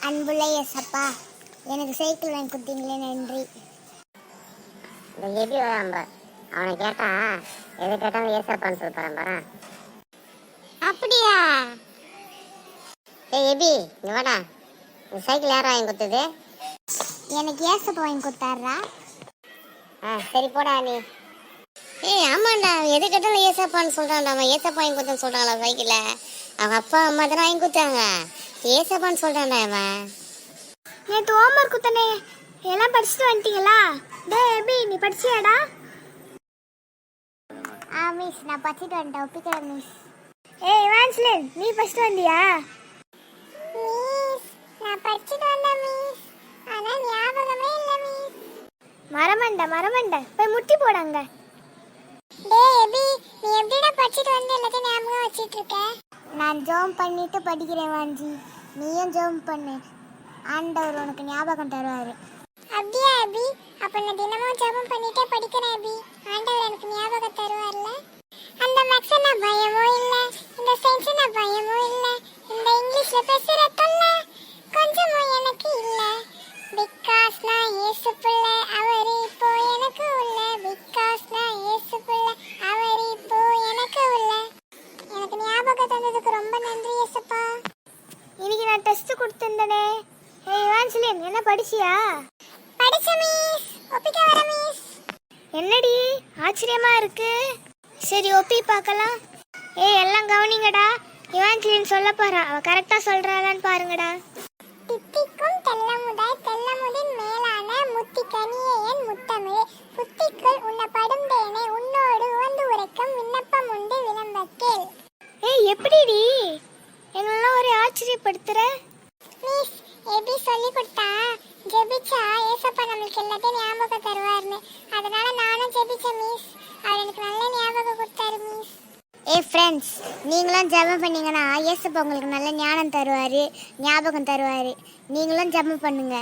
அன்புள்ள ஏசப்பா, எனக்கு சைக்கிள் வாங்கி கொடுத்தீங்களே, நன்றி. இந்த எபி வராம்ப அவனை கேட்டா எது கேட்டாலும் ஏசப்பான்னு சொல்லுறான் பாரு. அப்படியா? ஏய் எபி, இங்க வாடா. இந்த சைக்கிள் யாரா வாங்கி கொடுத்தது? எனக்கு ஏசப்பா வாங்கி கொடுத்தாரா? சரி போடா நீ. ஏய் ஆமாண்டா, எது கேட்டாலும் ஏசப்பான்னு சொல்றான்டா. அவன் ஏசப்பா வாங்கி கொடுத்தேன்னு சொல்றாங்களா சைக்கிள? அவங்க அப்பா அம்மா தானே வாங்கி கொடுத்தாங்க. ஏசப்பான்னு சொல்றான்டா அவன். நேற்று ஹோம்ஒர்க் கொடுத்தனே, எல்லாம் படிச்சுட்டு வந்துட்டீங்களா? டே எபி, நீ படிச்சியாடா? மிஸ், நான் படிச்சுட்டு வந்துட்டேன். ஒப்பிக்கிறேன் மிஸ். ஏய் இவான்ஸ்லின், நீ படிச்சுட்டு வந்தியா? மிஸ், நான் படிச்சுட்டு வந்தேன் மிஸ். ஆனா ஞாபகமே இல்ல மிஸ். மரமண்ட போய் முட்டி போடாங்க. டேய் எபி, நீ எப்படிடா படிச்சுட்டு வந்து எல்லாத்தையும் ஞாபகம் வச்சிட்டு இருக்க? நான் ஜோம் பண்ணிட்டு படிக்கிறேன் வாஞ்சி. நீயும் ஜோம் பண்ணு, ஆண்டவர் உனக்கு ஞாபகம் தருவாரு. அப்படியா அபி? அப்ப நான் தினமும் ஜெபம் பண்ணிட்டே படிக்கிறேன் அபி. ஆண்டவர் எனக்கு ஞாபகம் தருவார்ல. அந்த மேக்ஸ்னா பயமோ இல்ல, இந்த சயின்ஸ்னா பயமோ இல்ல, இந்த இங்கிலீஷ்ல பேசுற தொல்லை கொஞ்சமும் எனக்கு இல்ல. பிகாஸ் நான் இயேசு பிள்ளை, அவர் இப்போ எனக்கு உள்ள. பிகாஸ் நான் இயேசு பிள்ளை, அவர் இப்போ எனக்கு உள்ள. எனக்கு ஞாபகம் தந்ததுக்கு ரொம்ப நன்றி இயேசுப்பா. இன்னைக்கு நான் டெஸ்ட் கொடுத்திருந்தனே. ஏய் இவான்ஸ்லின், என்ன படிச்சியா? படிச்ச மிஸ். ஒப்பிக்க வர மிஸ். என்னடி ஆச்சரியமா இருக்கு? சரி ஒப்பி பார்க்கலாம். ஏய் எல்லாம் கவனிங்கடா. இவான்ஸ்லின் சொல்ல போறா, அவ கரெக்டா சொல்றாளான்னு பாருங்கடா. தித்திக்கும் தெல்லமுதாய் தெல்லமுதின் மேலான முத்திக்கனியே என் முத்தமிழ் புத்திக்குள் உண்ணப்படும் தேனே உன்னோடு உவந்து உரைக்கும் விண்ணப்பம் உண்டு விளம்பக்கேள். ஏய் எப்படிடி என்னெல்லாம் ஒரு ஆச்சரியப்படுத்துற? மிஸ், எப்படி சொல்லி கொடுத்தா ஜெபிச்சா ஏசப்பா நம்மளுக்கு எல்லாத்தையும் ஞாபகம் தருவார்னு, அதனால நானும் ஜெபிச்சேன் மிஸ். அவர் எனக்கு நல்ல ஞாபகம் கொடுத்தாரு மிஸ். ஃப்ரெண்ட்ஸ், நீங்களும் ஜெபம் பண்ணீங்கன்னா ஏசப்பா உங்களுக்கு நல்ல ஞானம் தருவார், ஞாபகம் தருவார். நீங்களும் ஜெபம் பண்ணுங்க.